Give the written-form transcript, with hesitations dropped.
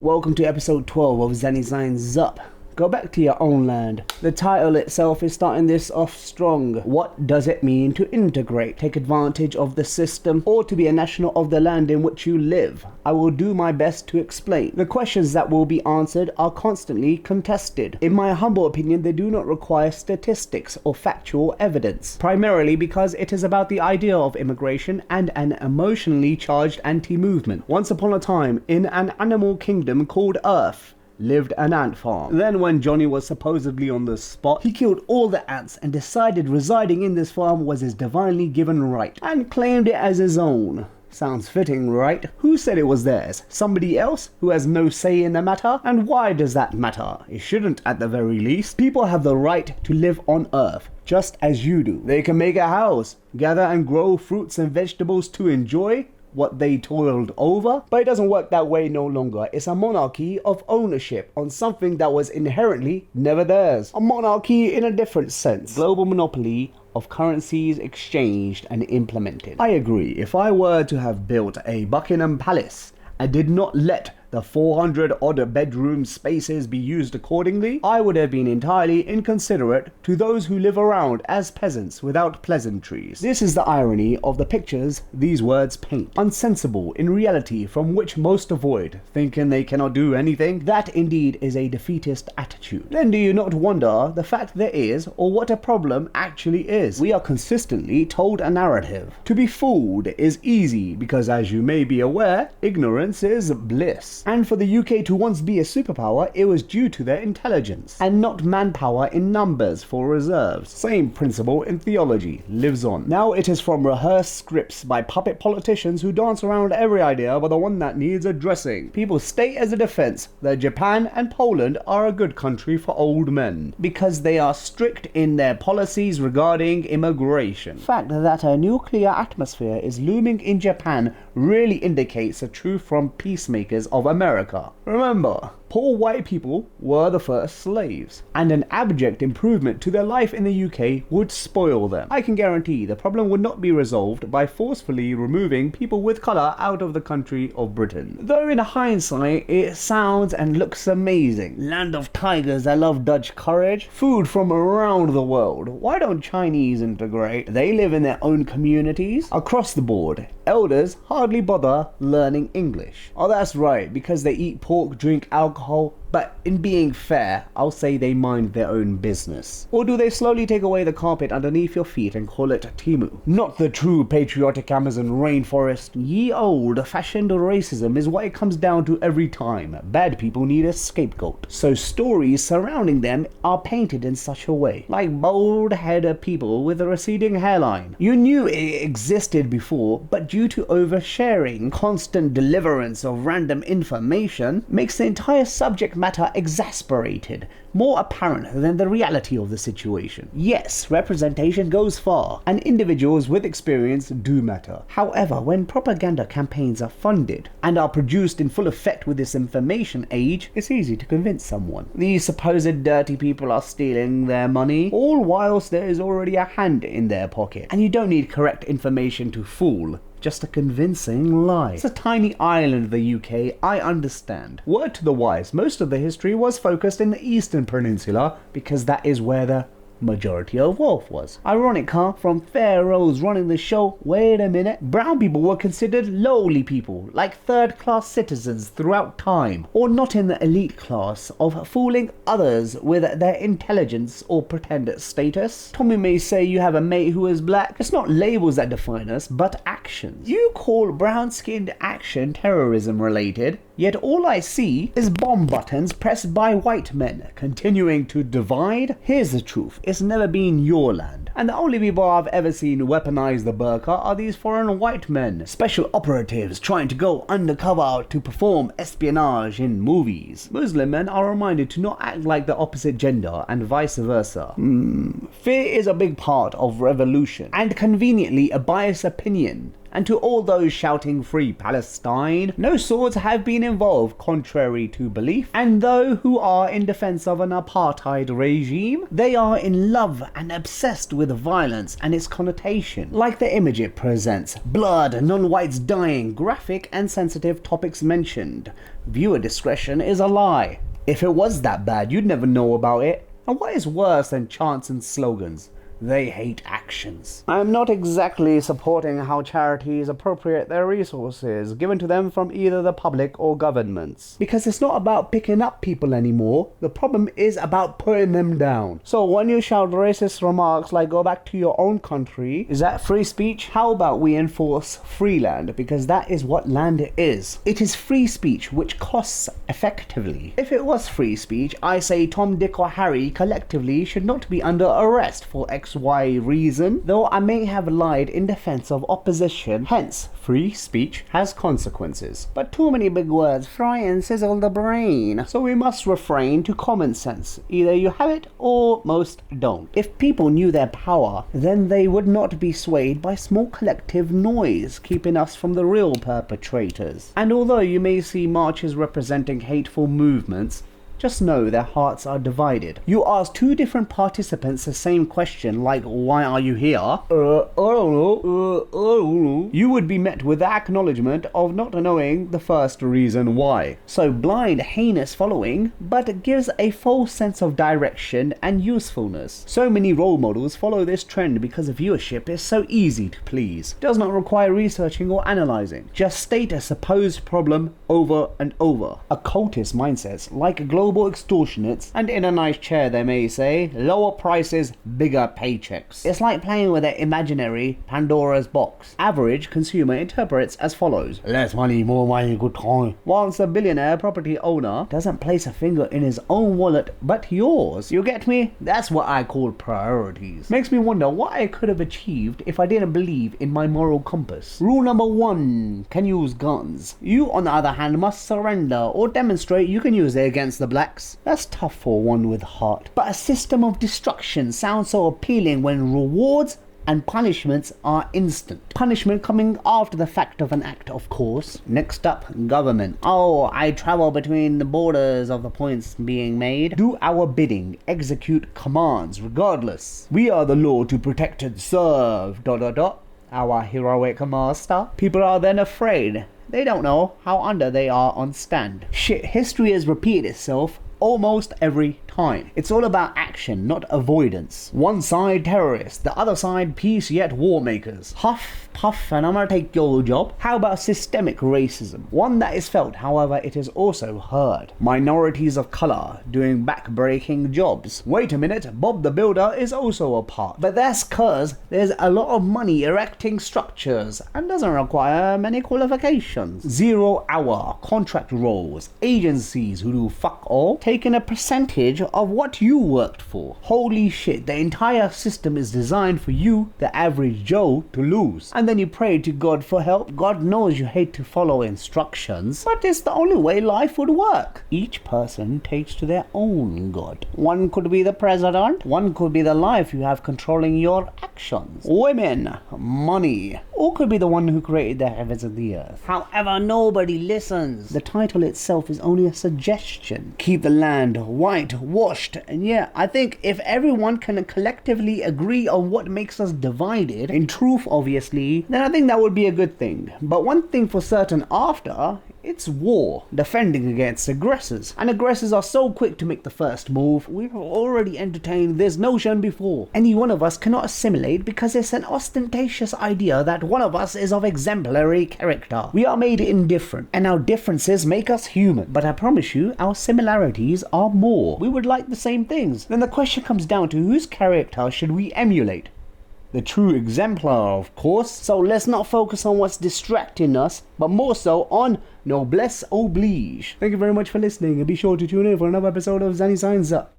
Welcome to episode 12 of Zenny Signs Up. Go back to your own land. The title itself is starting this off strong. What does it mean to integrate, take advantage of the system, or to be a national of the land in which you live? I will do my best to explain. The questions that will be answered are constantly contested. In my humble opinion, they do not require statistics or factual evidence, primarily because it is about the idea of immigration and an emotionally charged anti-movement. Once upon a time, in an animal kingdom called Earth, lived an ant farm. Then when Johnny was supposedly on the spot, he killed all the ants and decided residing in this farm was his divinely given right, and claimed it as his own. Sounds fitting, right? Who said it was theirs? Somebody else who has no say in the matter? And why does that matter? It shouldn't, at the very least. People have the right to live on Earth, just as you do. They can make a house, gather and grow fruits and vegetables to enjoy what they toiled over, but it doesn't work that way no longer. It's a monarchy of ownership on something that was inherently never theirs. A monarchy in a different sense. Global monopoly of currencies exchanged and implemented. I agree, if I were to have built a Buckingham Palace and did not let the 400 odd bedroom spaces be used accordingly, I would have been entirely inconsiderate to those who live around as peasants without pleasantries. This is the irony of the pictures these words paint. Unsensible in reality, from which most avoid, thinking they cannot do anything. That indeed is a defeatist attitude. Then do you not wonder the fact there is, or what a problem actually is? We are consistently told a narrative. To be fooled is easy because, as you may be aware, ignorance is bliss. And for the UK to once be a superpower, it was due to their intelligence, and not manpower in numbers for reserves. Same principle in theology lives on. Now it is from rehearsed scripts by puppet politicians who dance around every idea but the one that needs addressing. People state as a defense that Japan and Poland are a good country for old men, because they are strict in their policies regarding immigration. The fact that a nuclear atmosphere is looming in Japan really indicates the truth from peacemakers of America. Remember, poor white people were the first slaves, and an abject improvement to their life in the UK would spoil them. I can guarantee the problem would not be resolved by forcefully removing people with colour out of the country of Britain. Though in hindsight, it sounds and looks amazing. Land of tigers that love Dutch courage. Food from around the world. Why don't Chinese integrate? They live in their own communities. Across the board, elders hardly bother learning English. Oh, that's right, because they eat pork, drink alcohol, but in being fair, I'll say they mind their own business. Or do they slowly take away the carpet underneath your feet and call it Timu? Not the true patriotic Amazon rainforest. Ye old fashioned racism is what it comes down to every time. Bad people need a scapegoat. So stories surrounding them are painted in such a way, like bald-headed people with a receding hairline. You knew it existed before, but due to oversharing, constant deliverance of random information makes the entire subject matter exasperated, more apparent than the reality of the situation. Yes, representation goes far, and individuals with experience do matter. However, when propaganda campaigns are funded and are produced in full effect with this information age, it's easy to convince someone. These supposed dirty people are stealing their money, all whilst there is already a hand in their pocket. And you don't need correct information to fool, just a convincing lie. It's a tiny island, the UK, I understand. Word to the wise, most of the history was focused in the Eastern Peninsula because that is where the majority of wealth was. Ironic, huh? From pharaohs running the show, wait a minute, brown people were considered lowly people, like third-class citizens throughout time, or not in the elite class of fooling others with their intelligence or pretended status. Tommy may say you have a mate who is black. It's not labels that define us, but actions. You call brown-skinned action terrorism related, yet all I see is bomb buttons pressed by white men, continuing to divide. Here's the truth. It's never been your land, and the only people I've ever seen weaponize the burqa are these foreign white men, special operatives trying to go undercover to perform espionage in movies. Muslim men are reminded to not act like the opposite gender, and vice versa. Fear is a big part of revolution, and conveniently a biased opinion And to all those shouting free Palestine, no swords have been involved contrary to belief, and those who are in defense of an apartheid regime, they are in love and obsessed with violence and its connotation, like the image it presents: blood, non-whites dying, graphic and sensitive topics mentioned. Viewer discretion is a lie. If it was that bad, you'd never know about it. And what is worse than chants and slogans? They hate actions. I am not exactly supporting how charities appropriate their resources given to them from either the public or governments, because it's not about picking up people anymore. The problem is about putting them down. So when you shout racist remarks like "go back to your own country," is that free speech? How about we enforce free land, because that is what land is. It is free speech which costs effectively. If it was free speech, I say Tom, Dick or Harry collectively should not be under arrest for XY reason, though I may have lied in defense of opposition. Hence, free speech has consequences. But too many big words fry and sizzle the brain, so we must refrain to common sense. Either you have it or most don't. If people knew their power, then they would not be swayed by small collective noise, keeping us from the real perpetrators. And although you may see marches representing hateful movements, just know their hearts are divided. You ask two different participants the same question, like "why are you here?" I don't know. You would be met with the acknowledgement of not knowing the first reason why. So blind, heinous following, but it gives a false sense of direction and usefulness. So many role models follow this trend because viewership is so easy to please. Does not require researching or analyzing. Just state a supposed problem over and over. Occultist mindsets, like global extortionates, and in a nice chair they may say, lower prices, bigger paychecks. It's like playing with an imaginary Pandora's box. Average consumer interprets as follows: less money, more money, good time. Whilst a billionaire property owner doesn't place a finger in his own wallet but yours. You get me? That's what I call priorities. Makes me wonder what I could have achieved if I didn't believe in my moral compass. Rule number 1: can use guns. You, on the other hand, must surrender or demonstrate you can use it against the blacks. That's tough for one with heart. But a system of destruction sounds so appealing when rewards and punishments are instant. Punishment coming after the fact of an act, of course. Next up, government. Oh, I travel between the borders of the points being made. Do our bidding, execute commands regardless. We are the law to protect and serve. ... Our heroic master. People are then afraid. They don't know how under they are on stand. Shit, history has repeated itself almost every time. It's all about action, not avoidance. One side terrorists, the other side peace yet war makers. Huff, puff, and I'm gonna take your job. How about systemic racism? One that is felt, however it is also heard. Minorities of color doing back-breaking jobs. Wait a minute, Bob the Builder is also a part. But that's cause there's a lot of money erecting structures and doesn't require many qualifications. 0-hour contract roles, agencies who do fuck all, taking a percentage of what you worked for. Holy shit, the entire system is designed for you, the average Joe, to lose. And then you pray to God for help. God knows you hate to follow instructions, but it's the only way life would work. Each person takes to their own God. One could be the president, one could be the life you have controlling your actions. Women, money, or could be the one who created the heavens and the earth. However, nobody listens. The title itself is only a suggestion. Keep the land whitewashed. And yeah, I think if everyone can collectively agree on what makes us divided, in truth obviously, then I think that would be a good thing. But one thing for certain after, it's war, defending against aggressors. And aggressors are so quick to make the first move. We've already entertained this notion before. Any one of us cannot assimilate because it's an ostentatious idea that one of us is of exemplary character. We are made indifferent, and our differences make us human. But I promise you, our similarities are more. We would like the same things. Then the question comes down to whose character should we emulate? The true exemplar, of course. So let's not focus on what's distracting us, but more so on noblesse oblige. Thank you very much for listening, and be sure to tune in for another episode of Zanny Signs Up.